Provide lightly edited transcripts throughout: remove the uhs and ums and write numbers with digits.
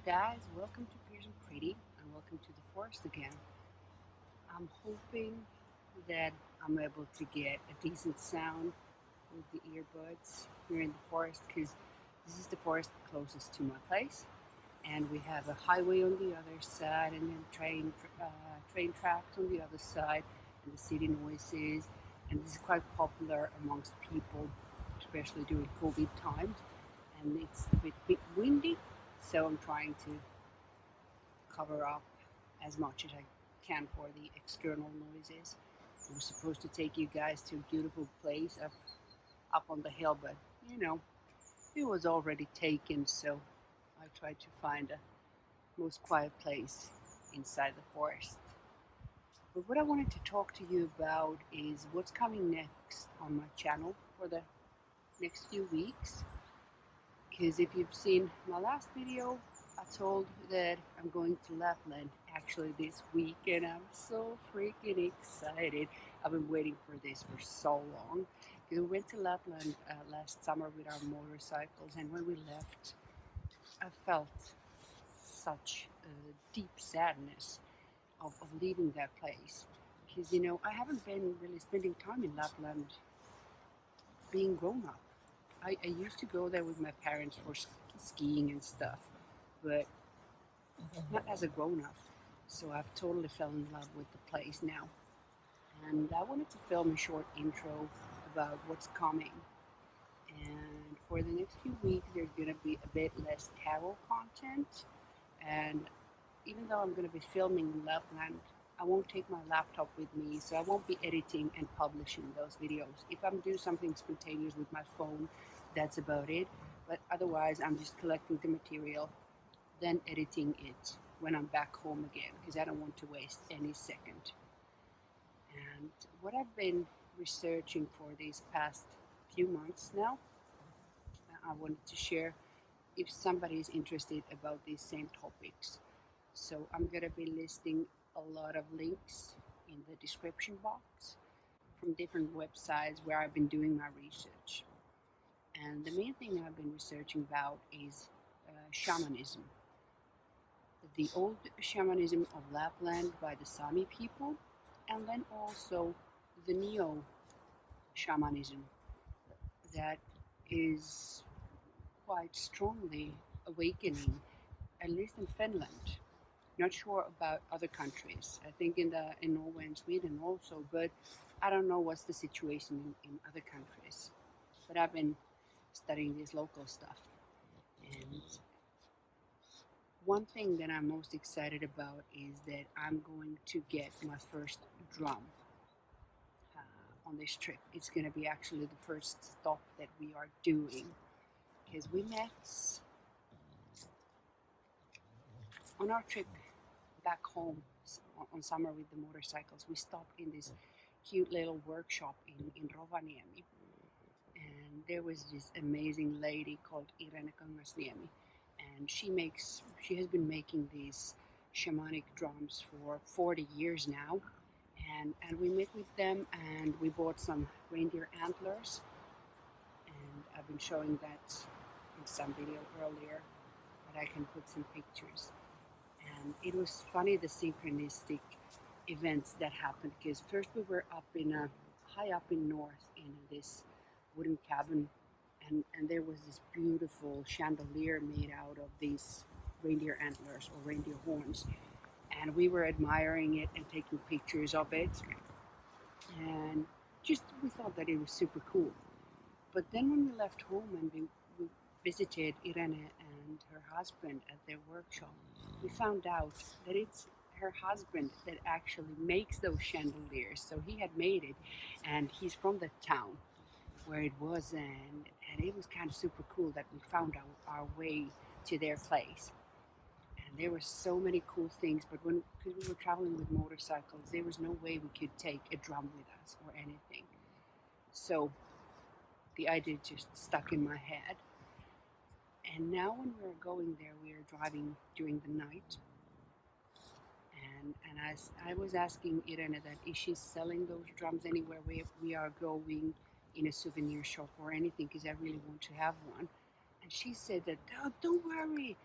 guys, welcome to Fierce and Pretty and welcome to the forest again. I'm hoping that I'm able to get a decent sound with the earbuds here in the forest because this is the forest closest to my place and we have a highway on the other side and then train tracks on the other side and the city noises, and this is quite popular amongst people, especially during COVID times, and it's a bit windy, so I'm trying to cover up as much as I can for the external noises. I was supposed to take you guys to a beautiful place up on the hill, but it was already taken, so I tried to find a most quiet place inside the forest. But what I wanted to talk to you about is what's coming next on my channel for the next few weeks. Because if you've seen my last video, I told that I'm going to Lapland actually this week, and I'm so freaking excited. I've been waiting for this for so long. Because we went to Lapland last summer with our motorcycles, and when we left, I felt such a deep sadness of leaving that place. Because, I haven't been really spending time in Lapland being grown up. I used to go there with my parents for skiing and stuff, but not as a grown-up. So I've totally fell in love with the place now. And I wanted to film a short intro about what's coming. And for the next few weeks, there's going to be a bit less tarot content. And even though I'm going to be filming in Lapland, I won't take my laptop with me, so I won't be editing and publishing those videos. If I'm doing something spontaneous with my phone, that's about it. But otherwise, I'm just collecting the material, then editing it when I'm back home again, because I don't want to waste any second. And what I've been researching for these past few months now, I wanted to share if somebody is interested about these same topics. So I'm going to be listing a lot of links in the description box from different websites where I've been doing my research. And the main thing I've been researching about is shamanism. The old shamanism of Lapland by the Sami people, and then also the neo-shamanism that is quite strongly awakening, at least in Finland. Not sure about other countries. I think in Norway and Sweden also, but I don't know what's the situation in other countries. But I've been studying this local stuff. And one thing that I'm most excited about is that I'm going to get my first drum on this trip. It's going to be actually the first stop that we are doing, because we met on our trip back home on summer with the motorcycles. We stopped in this cute little workshop in Rovaniemi, and there was this amazing lady called Irene Kangasniemi, and she has been making these shamanic drums for 40 years now, and we met with them and we bought some reindeer antlers, and I've been showing that in some video earlier, but I can put some pictures. And it was funny, the synchronistic events that happened, because first we were high up in north in this wooden cabin, and there was this beautiful chandelier made out of these reindeer antlers or reindeer horns, and we were admiring it and taking pictures of it, and we thought that it was super cool. But then when we left home and we visited Irene and her husband at their workshop, we found out that it's her husband that actually makes those chandeliers. So he had made it, and he's from the town where it was, and it was kind of super cool that we found out our way to their place. And there were so many cool things, but because we were traveling with motorcycles, there was no way we could take a drum with us or anything. So the idea just stuck in my head. And now when we're going there, we are driving during the night. And as I was asking Irene that, is she selling those drums anywhere we are going, in a souvenir shop or anything, because I really want to have one. And she said that, oh, don't worry,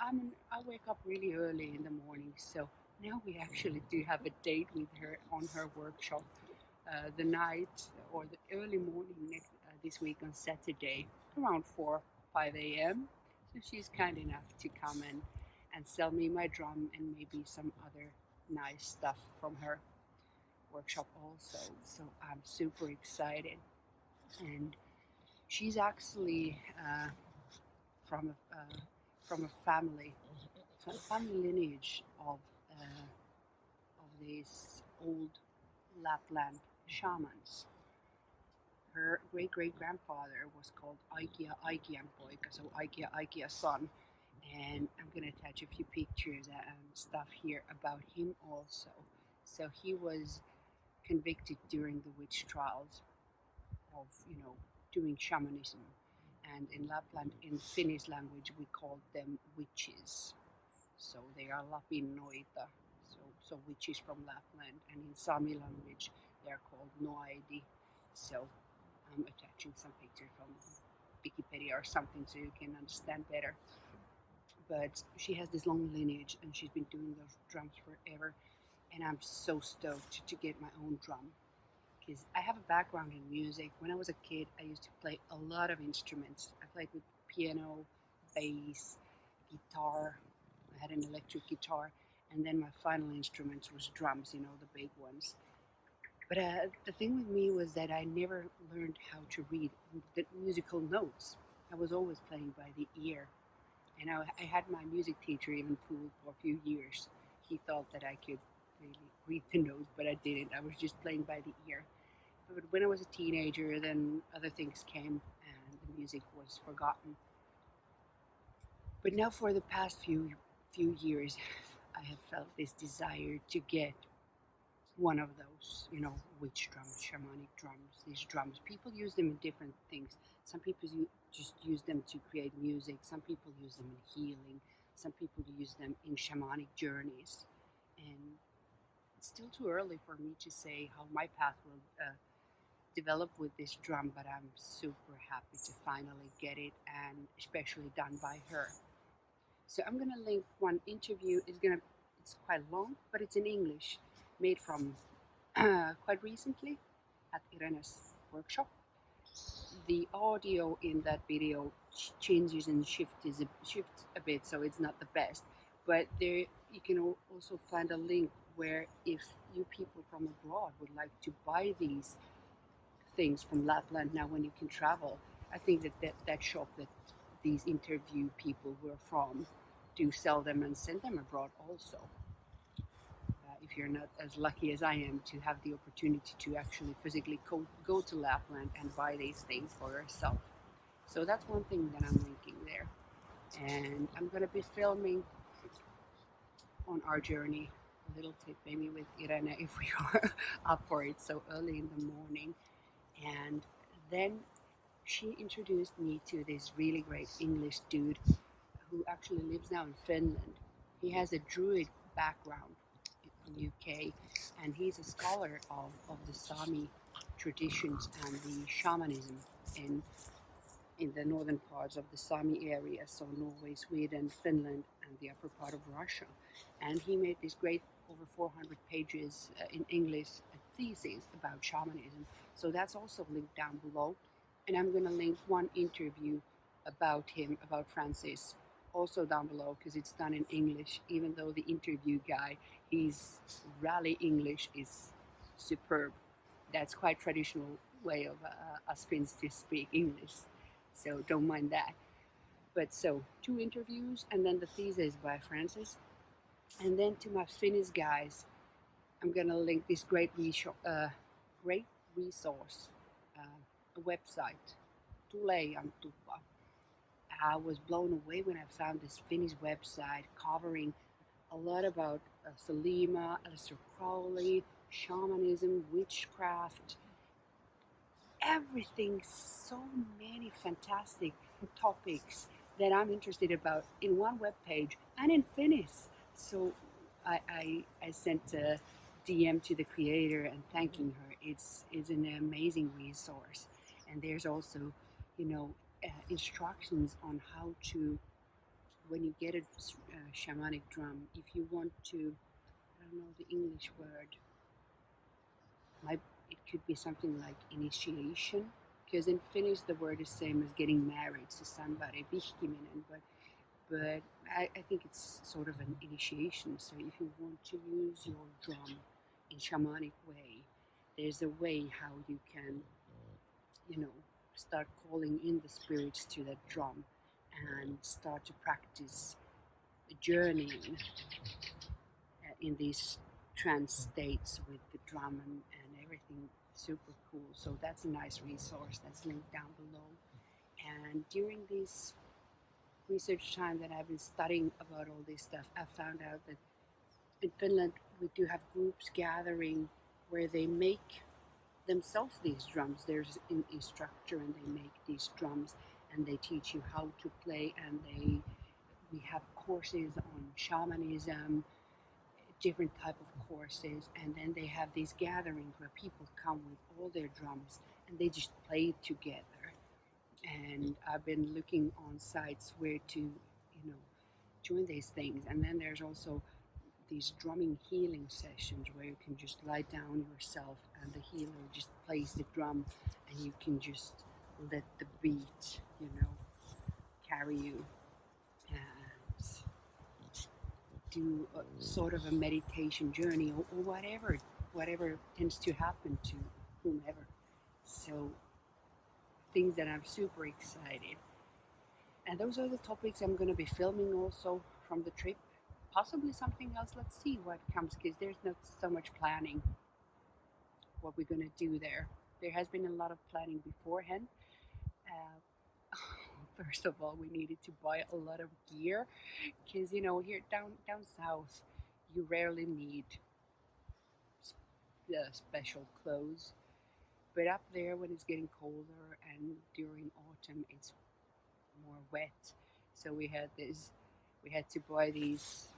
I wake up really early in the morning, so now we actually do have a date with her on her workshop. The night or the early morning this week on Saturday, around 5 a.m. So she's kind enough to come and sell me my drum and maybe some other nice stuff from her workshop also. So I'm super excited. And she's actually from a family lineage of these old Lapland shamans. Her great great grandfather was called Aikia Aikian Poika, so Aikia Aikia son. And I'm gonna attach a few pictures and stuff here about him also. So he was convicted during the witch trials of doing shamanism, and in Lapland, in Finnish language, we called them witches. So they are Lapinnoita, so witches from Lapland, and in Sami language they are called Noaidi. So I'm attaching some picture from Wikipedia or something so you can understand better. But she has this long lineage and she's been doing those drums forever, and I'm so stoked to get my own drum because I have a background in music. When I was a kid, I used to play a lot of instruments. I played with piano, bass, guitar. I had an electric guitar, and then my final instrument was drums, the big ones. But the thing with me was that I never learned how to read the musical notes. I was always playing by the ear. And I had my music teacher even fooled for a few years. He thought that I could really read the notes, but I didn't. I was just playing by the ear. But when I was a teenager, then other things came and the music was forgotten. But now for the past few years, I have felt this desire to get one of those, witch drums, shamanic drums, these drums. People use them in different things. Some people just use them to create music. Some people use them in healing. Some people use them in shamanic journeys. And it's still too early for me to say how my path will develop with this drum, but I'm super happy to finally get it, and especially done by her. So I'm gonna link one interview. It's quite long, but it's in English, made from quite recently at Irene's workshop. The audio in that video changes and shifts a bit, so it's not the best. But there you can also find a link where if you people from abroad would like to buy these things from Lapland now when you can travel, I think that shop that these interview people were from do sell them and send them abroad also. If you're not as lucky as I am to have the opportunity to actually physically go to Lapland and buy these things for yourself. So that's one thing that I'm linking there. And I'm going to be filming on our journey a little tip maybe with Irene if we are up for it so early in the morning. And then she introduced me to this really great English dude who actually lives now in Finland. He has a druid background from UK, and he's a scholar of the Sami traditions and the shamanism in the northern parts of the Sami area, so Norway, Sweden, Finland, and the upper part of Russia. And he made this great, over 400 pages in English thesis about shamanism. So that's also linked down below. And I'm going to link one interview about him, about Francis, also down below because it's done in English, even though the interview guy, his rally English is superb. That's quite traditional way of us Finns to speak English, so don't mind that. But so 2 interviews and then the thesis by Francis. And then to my Finnish guys, I'm gonna link this great resource, a website, Thuleian Tupa. I was blown away when I found this Finnish website covering a lot about Thelema, Aleister Crowley, shamanism, witchcraft, everything. So many fantastic topics that I'm interested about in one web page and in Finnish. So I sent a DM to the creator and thanking her. It's an amazing resource, and there's also instructions on how to when you get a shamanic drum, if you want to, I don't know the English word, it could be something like initiation, because in Finnish the word is same as getting married to somebody, vihkiminen, but I think it's sort of an initiation. So if you want to use your drum in shamanic way, there's a way how you can, start calling in the spirits to that drum and start to practice journeying in these trance states with the drum and everything. Super cool. So that's a nice resource that's linked down below. And during this research time that I've been studying about all this stuff, I found out that in Finland we do have groups gathering where they make themselves these drums. There's an instructor and they make these drums and they teach you how to play, and we have courses on shamanism, different type of courses, and then they have these gatherings where people come with all their drums and they just play together. And I've been looking on sites where to join these things. And then there's also these drumming healing sessions where you can just lie down yourself and the healer just plays the drum and you can just let the beat carry you and do a sort of a meditation journey or whatever tends to happen to whomever. So things that I'm super excited. And those are the topics I'm going to be filming also from the trip. Possibly something else. Let's see what comes, because there's not so much planning what we're going to do there. There has been a lot of planning beforehand. First of all, we needed to buy a lot of gear, because here down south you rarely need special clothes, but up there when it's getting colder and during autumn it's more wet, so we had to buy these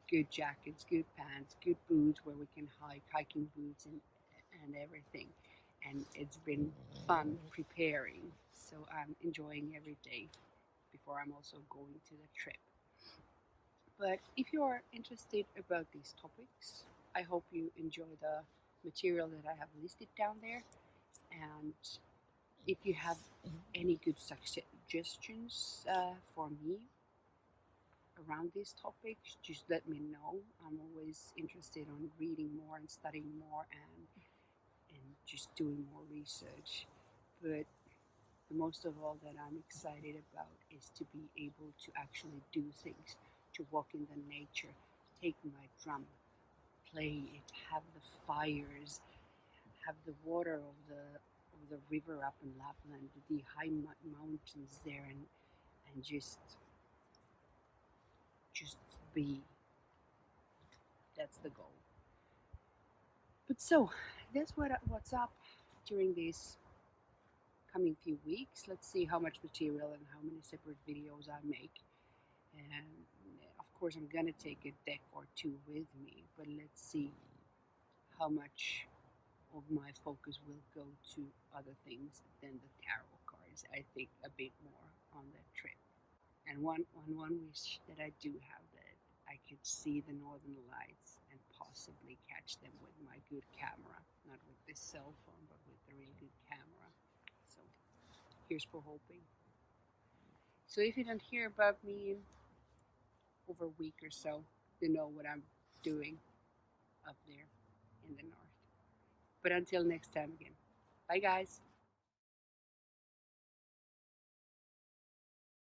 good jackets, good pants, good boots where we can hike, hiking boots and everything. And it's been fun preparing, so I'm enjoying every day before I'm also going to the trip. But if you are interested about these topics, I hope you enjoy the material that I have listed down there. And if you have any good suggestions for me around these topics, just let me know. I'm always interested on reading more and studying more and just doing more research. But the most of all that I'm excited about is to be able to actually do things, to walk in the nature, take my drum, play it, have the fires, have the water of the river up in Lapland, the high mountains there, and just be. That's the goal. But so that's what's up during these coming few weeks. Let's see how much material and how many separate videos I make. And of course I'm gonna take a deck or two with me, but let's see how much of my focus will go to other things than the tarot cards. I think a bit more on that trip. And one wish that I do have, that I could see the northern lights and possibly catch them with my good camera, not with this cell phone, but with the really good camera. So here's for hoping. So if you don't hear about me over a week or so, you know what I'm doing up there in the north. But until next time again, bye guys.